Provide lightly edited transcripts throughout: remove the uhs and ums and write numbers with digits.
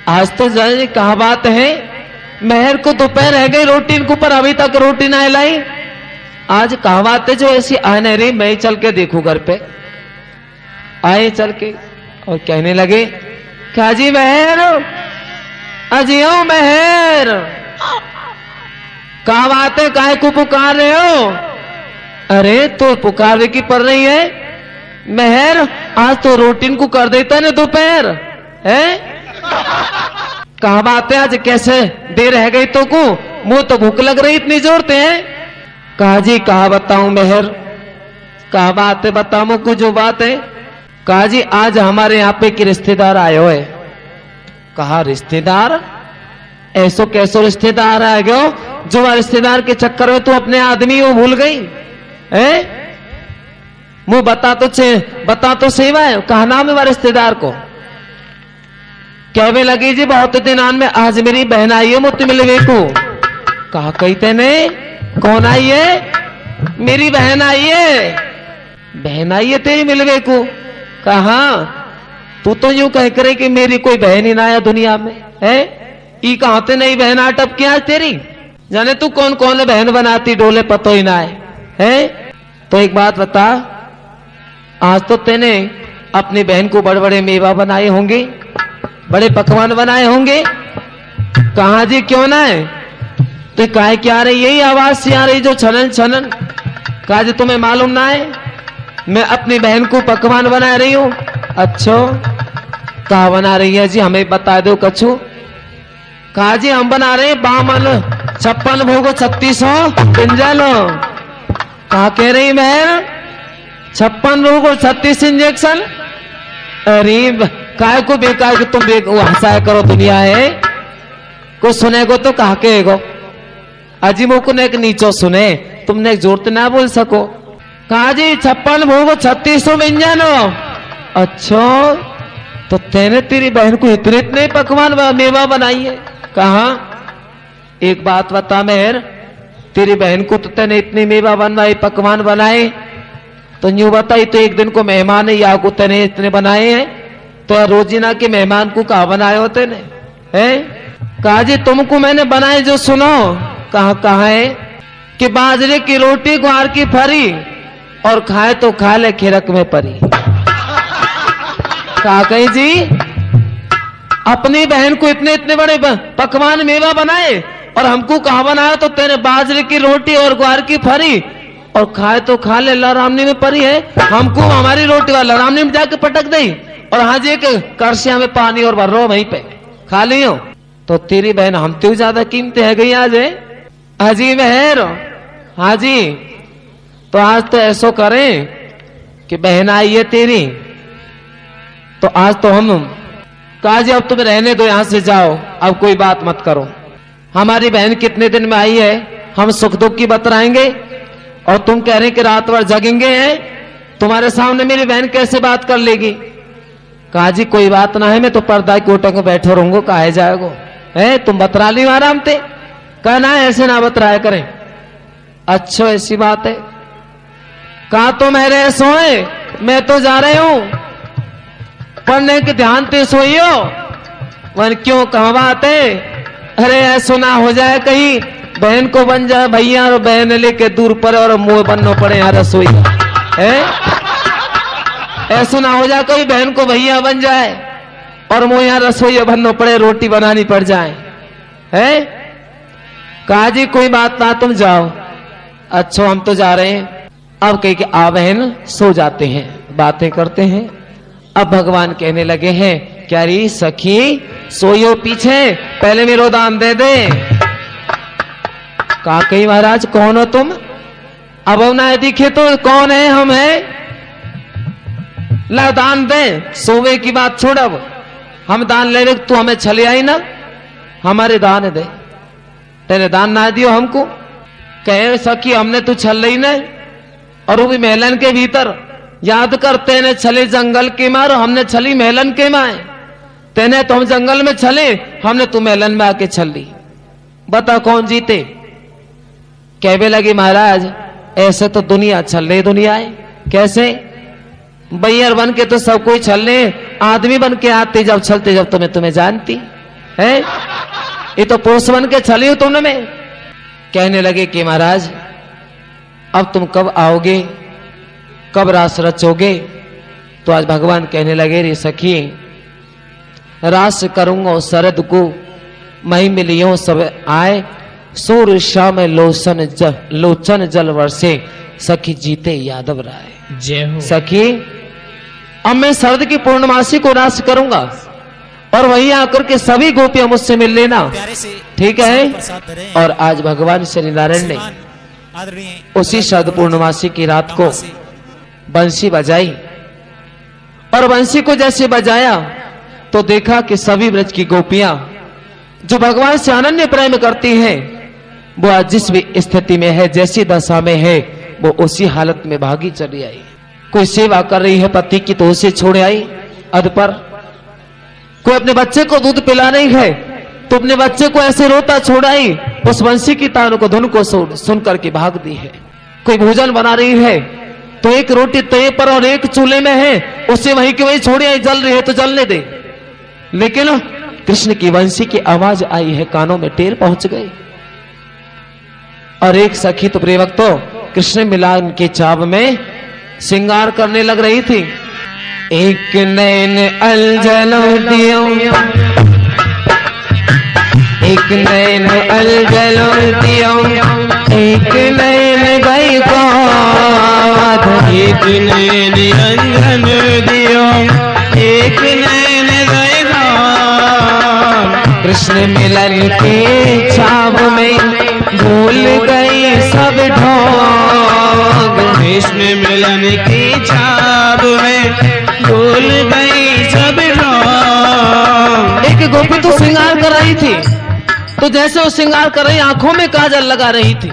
आज तो जाने कहा बात है, मेहर को दोपहर रह गई रोटी के ऊपर, अभी तक रोटी ना लाई। आज कहा बात है जो ऐसी आने रही, मैं चल के देखूं घर पे। आए चल के और कहने लगे क्या जी मेहर, अजियो मेहर, कहा बात है, काहे को पुकार रहे हो? अरे तो पुकार की पड़ रही है मेहर, आज तो रोटी को कर देता ना दोपहर है। कहा बात है, आज कैसे देर रह गई तो को, मुंह तो भूख लग रही इतनी जोरते हैं। कहा जी कहा बताऊं मेहर, कहा बात है बताओ मुझको जो बात है। कहा जी आज हमारे यहाँ पे कि रिश्तेदार आए हो है। कहा रिश्तेदार, ऐसो कैसो रिश्तेदार आ गयो जो रिश्तेदार के चक्कर में तू अपने आदमी को भूल गई है? मुंह बता तो सेवा है, कहा नाम है रिश्तेदार को? कहने लगी जी बहुत दिनान में आज मेरी बहन आई है मुझे मिलने को। कहा कही तेने, कौन आई है? मेरी बहन आई है। बहन आई है तेरी मिलने को? कहा तू तो यूं कह करे कि मेरी कोई बहन ही ना आया दुनिया में है। ई कहा ते नहीं बहन आटप क्या आज तेरी, जाने तू कौन कौन बहन बनाती डोले पतो ही ना है। तो एक बात बता, आज तो तेने अपनी बहन को बड़े बड़े मेवा बनाए होंगे, बड़े पकवान बनाए होंगे। कहा जी क्यों ना है? तो काहे क्या रही, यही आवाज से आ रही जो छनन छनन। कहा जी तुम्हें मालूम ना है मैं अपनी बहन को पकवान बना रही हूं? अच्छा कहा बना रही है जी, हमें बता दो कछु। कहा जी हम बना रहे बामन 56 भोगो 3600 पिंजल। कहा कह रही बहन 56 भोगो 36 इंजेक्शन? अरे काय को बेकार कि तुम हंसाया करो दुनिया है, कुछ सुनेगो तो कहा कहेगो अजीबो को एक नीचो सुने, तुमने जोर ना बोल सको। कहा जी 56 भोगो 3600 व्यंजन। अच्छा तो तेने तेरी बहन को इतने इतने पकवान मेवा बनाई है? कहा एक बात बता मेहर, तेरी बहन को तो तेने इतनी मेवा बनवाई पकवान बनाए, तो यूं बताई तो एक दिन को मेहमान है या को तेने इतने बनाए हैं, तो रोजीना के मेहमान को कहा बनाए होते ने है? कहा जी तुमको मैंने बनाए जो सुनो। कहा है कि बाजरे की रोटी ग्वार की फरी और खाए तो खा ले खिरक में परी। कहा कही जी अपनी बहन को इतने इतने बड़े पकवान मेवा बनाए और हमको कहा बनाया तो तेरे बाजरे की रोटी और ग्वार की फरी और खाए तो खा ले लरामनी में परी है। हमको हमारी रोटी वाला लरामनी में जाके पटक दी और हाँ जी करसिया में पानी और भर रो वहीं पे खा लियो। तो तेरी बहन हम तो ज्यादा कीमती है गई आज है। हाजी मेहर, हाजी तो आज तो ऐसो करें कि बहन आई है तेरी, तो आज तो हम कहा जी अब तुम्हें रहने दो, यहां से जाओ, अब कोई बात मत करो। हमारी बहन कितने दिन में आई है, हम सुख दुख की बतलाएंगे और तुम कह रहे कि रात भर जगेंगे हैं, तुम्हारे सामने मेरी बहन कैसे बात कर लेगी? कहा जी कोई बात ना है, मैं तो पर्दा कोटे को बैठो रहूंगो, कहा जाएगो है, तुम बतरा ली आराम ते। कहना है ऐसे ना बतराया करें। अच्छा ऐसी बात है। कहा तो मेरे सोए, मैं तो जा रहे हूं पढ़ने के ध्यान ते सोइयो। वन क्यों कहा बात है? अरे ऐसा ना हो जाए कहीं बहन को बन जाए भैया और बहन लेके दूर पर और मुंह बनना पड़े यहाँ रसोई है। ऐसा ना हो जाए कहीं बहन को भैया बन जाए और मुंह यहाँ रसोई बनना पड़े, रोटी बनानी पड़ जाए है। कहा जी कोई बात ना तुम जाओ। अच्छा हम तो जा रहे हैं। अब कह के आ बहन सो जाते हैं, बातें करते हैं। अब भगवान कहने लगे हैं क्या री सखी सोयो पीछे, पहले मेरे दान दे दे। कहा कही महाराज कौन हो तुम? अब ना दिखे तो कौन है? हम है। ला दान दे, सोवे की बात छोड़, अब हम दान ले तू हमें छले आई ना, हमारे दान दे। तेरे दान ना दियो हमको। कहे सखी हमने तू छल रही ना, और वो भी महलन के भीतर। याद कर तेने छले जंगल के मार, हमने छली महलन के माए। तेने तो हम जंगल में छले, हमने तू महलन में आके छल ली। बता कौन जीते? कहने लगी महाराज ऐसे तो दुनिया छल रही दुनिया है। कैसे? बैयर बन के तो सब कोई छल रहे, आदमी बन के आते जब छलते जब तुम्हें जानती है? ये तो पुरुष बन के चली हो तुमने में। कहने लगे कि महाराज अब तुम कब आओगे, कब रास रचोगे? तो आज भगवान कहने लगे रे सखी, रास करूंगा शरद को, मई मिलियो सब आए, सूर्य शाम लोचन जल वर्षे, सखी जीते यादव राय। जय हो सखी अब मैं शरद की पूर्णमासी को रास करूंगा और वहीं आकर के सभी गोपियां मुझसे मिल लेना, ठीक है? और आज भगवान श्री नारायण ने उसी शरद पूर्णमासी की रात को बंसी बजाई और बंसी को जैसे बजाया तो देखा कि सभी ब्रज की गोपियां जो भगवान से अनन्य प्रेम करती हैं, वो आज जिस भी स्थिति में है, जैसी दशा में है, वो उसी हालत में भागी चली आई। कोई सेवा कर रही है पति की तो उसे छोड़ आई अध पर, कोई अपने बच्चे को दूध पिला रही है तो अपने बच्चे को ऐसे रोता छोड़ आई, उस बंसी की तान को धुन को सुन करके भाग दी है। कोई भोजन बना रही है तो एक रोटी तवे पर और एक चूल्हे में है, उसे वहीं की वहीं छोड़ आई, जल रही है तो जलने दे। लेकिन कृष्ण की बंसी की आवाज आई है, कानों में टेर पहुंच गई। और एक सखी तो प्रिय भक्तों कृष्ण मिलान के चाव में श्रृंगार करने लग रही थी। एक नैन अलजलो दियो, एक नैन अलजलो दियो, एक नैन गई गाध, एक नैन अंजन दियो, एक नैन गई गाध। कृष्ण मिलन के छाव में भूल गई सब ढोंग, कृष्ण मिलन की छाव में भूल गई सब ढोंग। एक गोपी तो श्रृंगार कर रही थी, तो जैसे वो श्रृंगार कर रही आंखों में काजल लगा रही थी,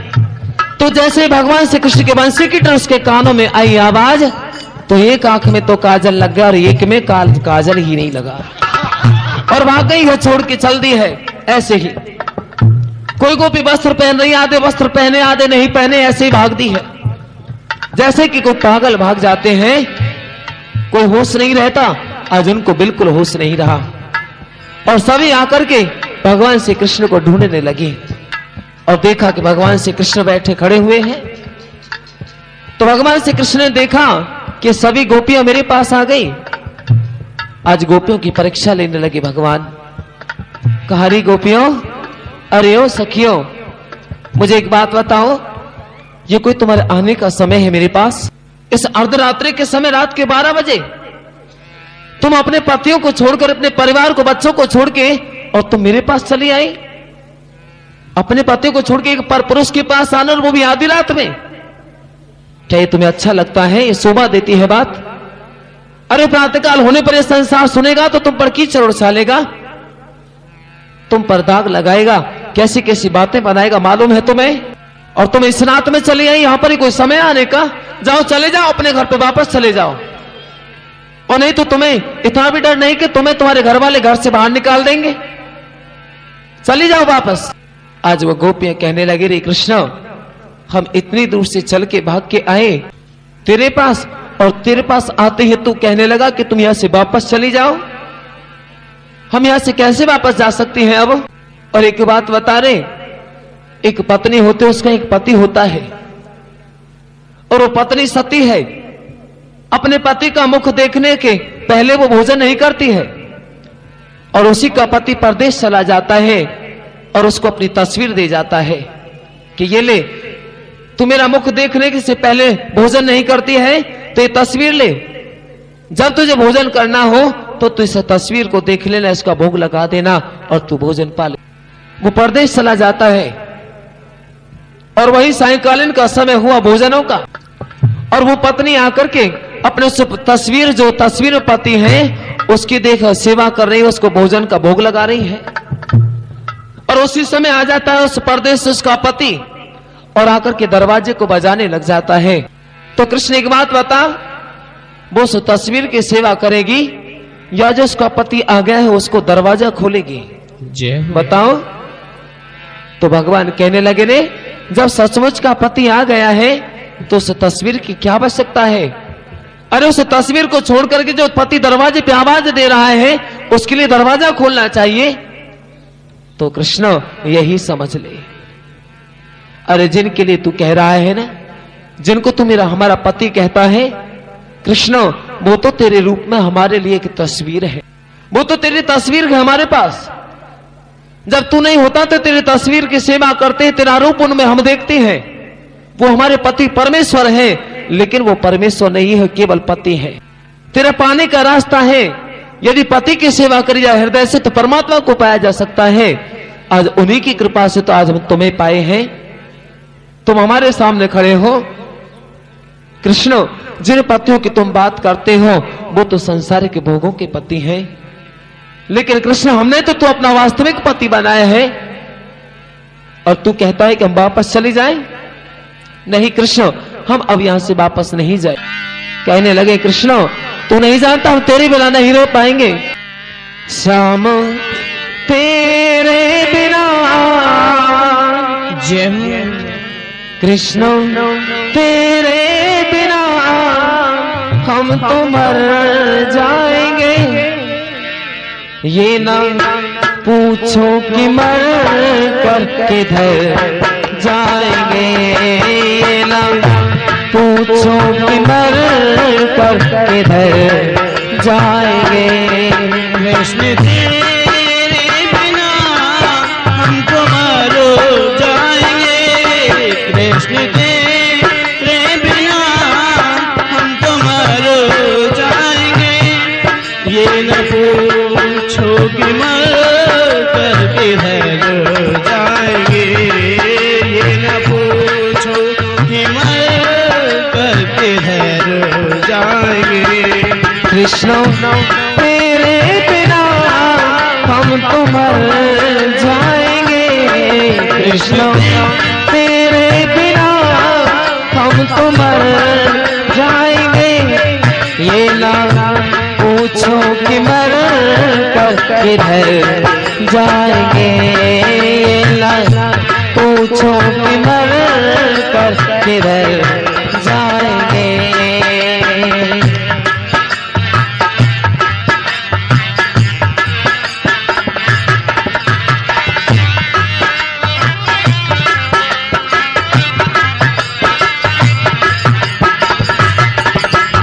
तो जैसे भगवान श्री कृष्ण के बंसी की तरफ उसके कानों में आई आवाज, तो एक आंख में तो काजल लग गया और एक में काजल ही नहीं लगा और भाग गई है, छोड़ के चल दी है। ऐसे ही कोई गोपी वस्त्र पहन रही, आधे वस्त्र पहने आधे नहीं पहने, ऐसे ही भाग दी है। जैसे कि कोई पागल भाग जाते हैं, कोई होश नहीं रहता, आज उनको बिल्कुल होश नहीं रहा और सभी आकर के भगवान श्री कृष्ण को ढूंढने लगे और देखा कि भगवान श्री कृष्ण बैठे खड़े हुए हैं। तो भगवान श्री कृष्ण ने देखा कि सभी गोपियां मेरे पास आ गई। आज गोपियों की परीक्षा लेने लगे भगवान। कहारी गोपियों, अरे ओ सखियों, मुझे एक बात बताओ, ये कोई तुम्हारे आने का समय है मेरे पास? इस अर्धरात्रि के समय, रात के 12 बजे तुम अपने पतियों को छोड़कर, अपने परिवार को, बच्चों को छोड़ के और तुम मेरे पास चली आई? अपने पतियों को छोड़ के एक परपुरुष के पास आना, और वो भी आधी रात में? क्या ये तुम्हें अच्छा लगता है? ये शोभा देती है बात? अरे प्रातःकाल होने पर यह संसार सुनेगा तो तुम पर कीचड़ उछालेगा, तुम पर दाग लगाएगा, कैसी कैसी बातें बनाएगा मालूम है तुम्हें? और तुम इस रात में चली आई, यहां पर ही कोई समय आने का? जाओ, चले जाओ अपने घर पे, वापस चले जाओ। और नहीं तो तुम्हें इतना भी डर नहीं कि तुम्हें तुम्हारे घर वाले घर से बाहर निकाल देंगे? चली जाओ वापस। आज वो गोपियां कहने लगी, रे कृष्ण, हम इतनी दूर से चल के भाग के आए तेरे पास, और तेरे पास आते ही तू कहने लगा कि तुम यहां से वापस चली जाओ। हम यहां से कैसे वापस जा सकती हैं अब? और एक बात बता रहे, एक पत्नी होते उसका एक पति होता है, और वो पत्नी सती है। अपने पति का मुख देखने के पहले वो भोजन नहीं करती है, और उसी का पति परदेश चला जाता है और उसको अपनी तस्वीर दे जाता है कि ये ले, तू मेरा मुख देखने के से पहले भोजन नहीं करती है तो ये तस्वीर ले, जब तुझे भोजन करना हो तो तू इस तस्वीर को देख लेना, इसका भोग लगा देना और तू भोजन पा ले। वो परदेश चला जाता है और वही सायंकालीन का समय हुआ भोजनों का, और वो पत्नी आकर के अपने उस तस्वीर, जो तस्वीर में पति है, उसकी देख सेवा कर रही है, उसको भोजन का भोग लगा रही है। और उसी समय आ जाता है उस परदेश से उसका पति और आकर के दरवाजे को बजाने लग जाता है। तो कृष्ण एक बात बता, वो उस तस्वीर की सेवा करेगी या जो उसका पति आ गया है उसको दरवाजा खोलेगी? बताओ। तो भगवान कहने लगे, ने जब सचमुच का पति आ गया है तो उस तस्वीर की क्या आवश्यकता है? अरे उस तस्वीर को छोड़ करके जो पति दरवाजे पे आवाज दे रहा है उसके लिए दरवाजा खोलना चाहिए। तो कृष्ण यही समझ ले। अरे जिनके लिए तू कह रहा है ना, जिनको तू मेरा हमारा पति कहता है कृष्ण, वो तो तेरे रूप में हमारे लिए एक तस्वीर है, वो तो तेरी तस्वीर है हमारे पास। जब तू नहीं होता तो तेरी तस्वीर की सेवा करते हैं, तेरा रूप उनमें हम देखते हैं। वो हमारे पति परमेश्वर है, लेकिन वो परमेश्वर नहीं है, केवल पति है। तेरा पाने का रास्ता है, यदि पति की सेवा करी जाए हृदय से तो परमात्मा को पाया जा सकता है। आज उन्हीं की कृपा से तो आज हम तुम्हें पाए हैं, तुम हमारे सामने खड़े हो। कृष्ण, जिन पतियों की तुम बात करते हो वो तो संसार के भोगों के पति हैं, लेकिन कृष्ण हमने तो तू अपना वास्तविक पति बनाया है, और तू कहता है कि हम वापस चले जाएं। नहीं कृष्ण, हम अब यहां से वापस नहीं जाए। कहने लगे कृष्ण, तू नहीं जानता हम तेरे बिना नहीं रह पाएंगे। श्याम तेरे बिना जय कृष्ण तेरे बिना हम तो मर जाएंगे। ये ना पूछो कि मर कर किधर जाएंगे, ये ना पूछो कि मर कर किधर जाएंगे। कृष्ण तेरे बिना हम तो मर जाएंगे। कृष्ण तेरे बिना हम तो मर जाएंगे। ये न पूछो कि मर कर किधर जाएंगे। ये न पूछो कि मर कर किधर जाएंगे। कृष्ण तेरे बिना हम तो मर जाएंगे। कृष्ण तेरे बिना हम तो मर जाएंगे। ये ना पूछो कि मर कर किधर जाएंगे। ये ना पूछो कि मर कर किधर जाएंगे।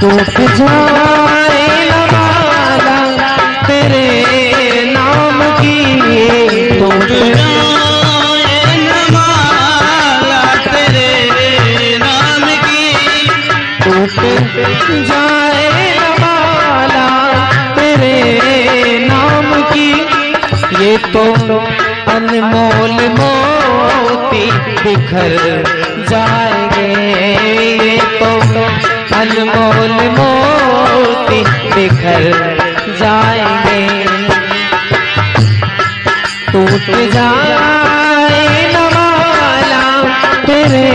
टूट जाए न माला तेरे नाम की, टूट जाए न माला तेरे नाम की। टूट जाए न माला तेरे नाम की। ये तो अनमोल मोती बिखर जाएंगे। ये तो अनमोल मोती बिखर जाएंगे। टूट जाए न माला तेरे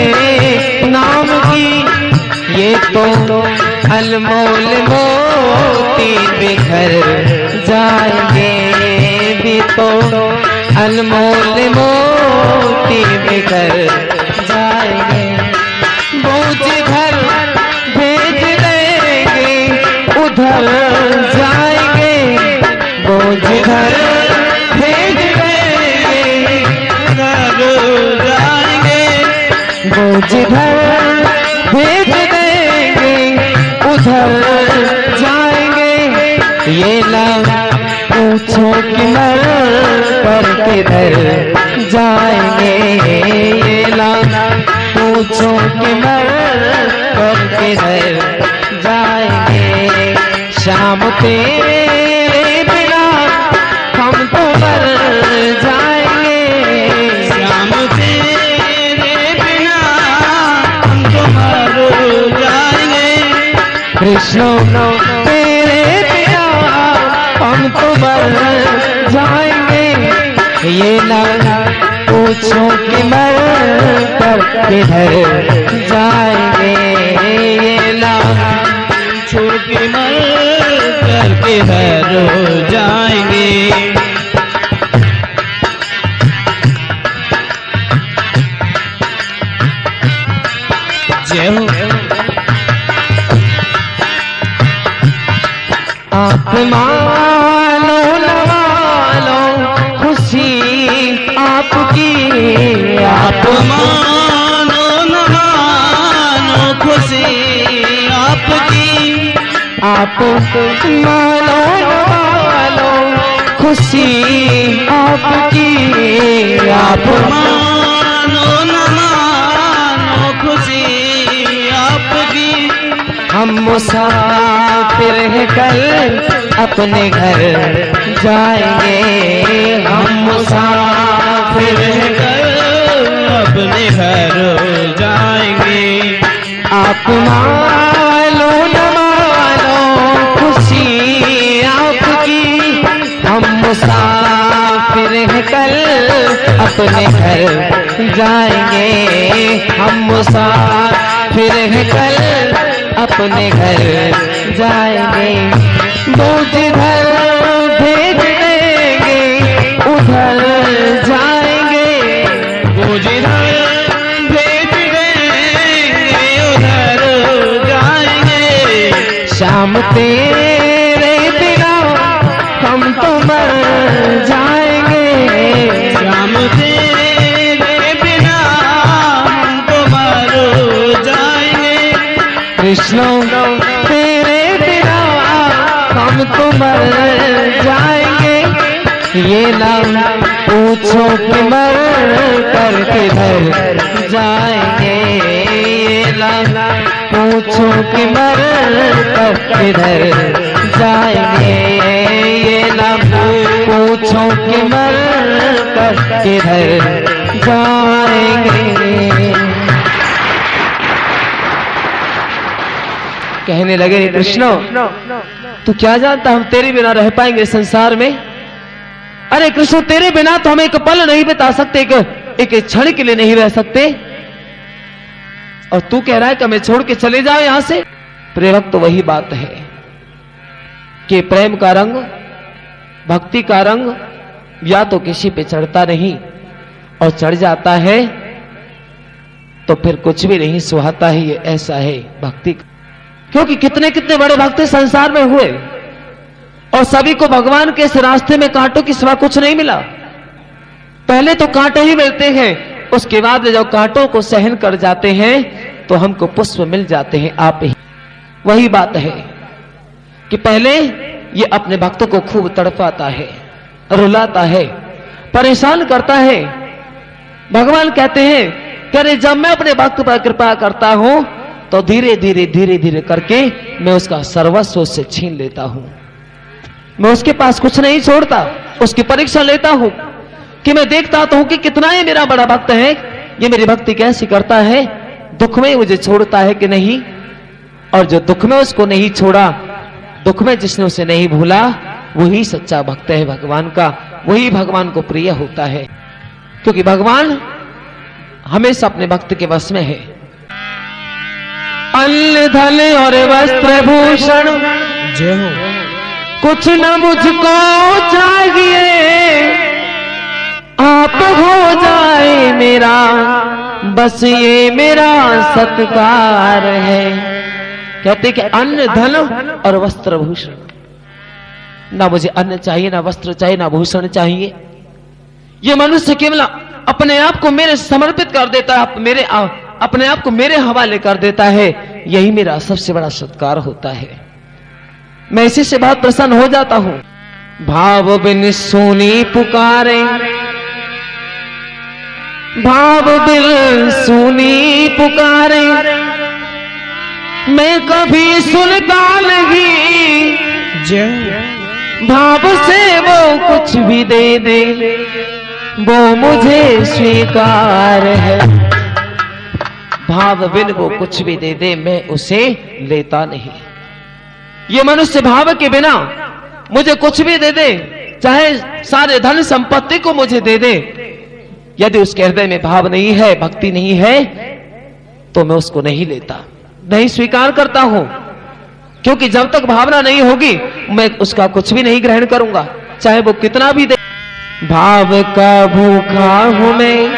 नाम की। ये तो अनमोल मोती बिखर जाएंगे। भी तो अनमोल मोती बिखर जाएंगे। बोझ घर भेज देंगे उधर जाएंगे। बोझ घर भेज देंगे उधर जाएंगे। बोझ घर भेज देंगे उधर जाएंगे। ये ना पूछो कि मर कर किधर जाएंगे। ये ना पूछो कि मर कर किधर जाएंगे। शाम तेरे बिना हम तो मर जाएंगे। श्याम तेरे बिना हम तो मर जाएंगे। कृष्ण तेरे बिना हम तो मर जाएंगे। ये ना पूछो कि मर कर किधर जाएंगे। ये ना पूछो कि मर कर किधर जाएंगे। जय हो। आप मानो न मानो खुशी आप मानो न मानो खुशी आपकी, आप मानो मानो खुशी आपकी, आप मानो न मानो खुशी आपकी। हम मुसाफिर हैं कल अपने घर जाएंगे, हम मुसाफिर हैं कल अपने घर जाएंगे। आप मानो न मानो खुशी आपकी, हम मुसाफिर हैं कल अपने घर जाएंगे, हम मुसाफिर हैं कल अपने घर जाएंगे। वो जिधर भेज देंगे उधर जाएंगे, वो जिधर भेज देंगे उधर जाएंगे। शाम तेरे बिना हम तो मर जाएंगे, शाम तेरे बिना हम तो मर जाएंगे। कृष्ण तेरे बिना हम तो मर जाएंगे। ये ना पूछो कि मर कर किधर जाएंगे, ये ना पूछो कि मर कर किधर जाएंगे, ये ना पूछो कि मर कर किधर जाएंगे। कहने लगे कृष्ण तू क्या जानता हम तेरे बिना रह पाएंगे संसार में? अरे कृष्ण तेरे बिना तो हम एक पल नहीं बिता सकते, एक क्षण के लिए नहीं रह सकते, और तू कह रहा है कि हमें छोड़ के चले जाओ यहां से। प्रेरक तो वही बात है कि प्रेम का रंग, भक्ति का रंग या तो किसी पे चढ़ता नहीं, और चढ़ जाता है तो फिर कुछ भी नहीं सुहाता ही, ऐसा है भक्ति। क्योंकि कितने कितने बड़े भक्त संसार में हुए और सभी को भगवान के इस रास्ते में कांटों की सिवा कुछ नहीं मिला। पहले तो कांटे ही मिलते हैं, उसके बाद जब कांटों को सहन कर जाते हैं तो हमको पुष्प मिल जाते हैं आप ही। वही बात है कि पहले ये अपने भक्तों को खूब तड़पाता है, रुलाता है, परेशान करता है। भगवान कहते हैं कि अरे जब मैं अपने भक्त पर कृपा करता हूं तो धीरे धीरे धीरे धीरे करके मैं उसका सर्वस्व से छीन लेता हूं। मैं उसके पास कुछ नहीं छोड़ता, उसकी परीक्षा लेता हूं कि मैं देखता तो हूं कि कितना ये मेरा बड़ा भक्त है, ये मेरी भक्ति कैसी करता है, दुख में मुझे छोड़ता है कि नहीं। और जो दुख में उसको नहीं छोड़ा, दुख में जिसने उसे नहीं भूला, वही सच्चा भक्त है भगवान का, वही भगवान को प्रिय होता है। क्योंकि भगवान हमेशा अपने भक्त के वश में है। अन्न धन और वस्त्र भूषण जय हो। कुछ न मुझको चाहिए, आप हो जाए मेरा, बस ये मेरा सत्कार है। कहते कि अन्न धन और वस्त्र भूषण, ना मुझे अन्न चाहिए, ना वस्त्र चाहिए, ना भूषण चाहिए। ये मनुष्य केवल अपने आप को मेरे समर्पित कर देता है, अपने आप को मेरे हवाले कर देता है, यही मेरा सबसे बड़ा सत्कार होता है। मैं इसी से बहुत प्रसन्न हो जाता हूं। भाव बिन सुनी पुकारे, भाव बिन सुनी पुकारे, मैं कभी सुनता नहीं, भाव से वो कुछ भी दे दे, वो मुझे स्वीकार है। भाव बिन वो कुछ भी दे दे, मैं उसे लेता नहीं। ये मनुष्य भाव के बिना मुझे कुछ भी दे दे, चाहे सारे धन संपत्ति को मुझे दे दे, यदि उसके हृदय में भाव नहीं है, भक्ति नहीं है, तो मैं उसको नहीं लेता, नहीं स्वीकार करता हूं। क्योंकि जब तक भावना नहीं होगी, मैं उसका कुछ भी नहीं ग्रहण करूंगा, चाहे वो कितना भी दे। भाव का भूखा हूं मैं,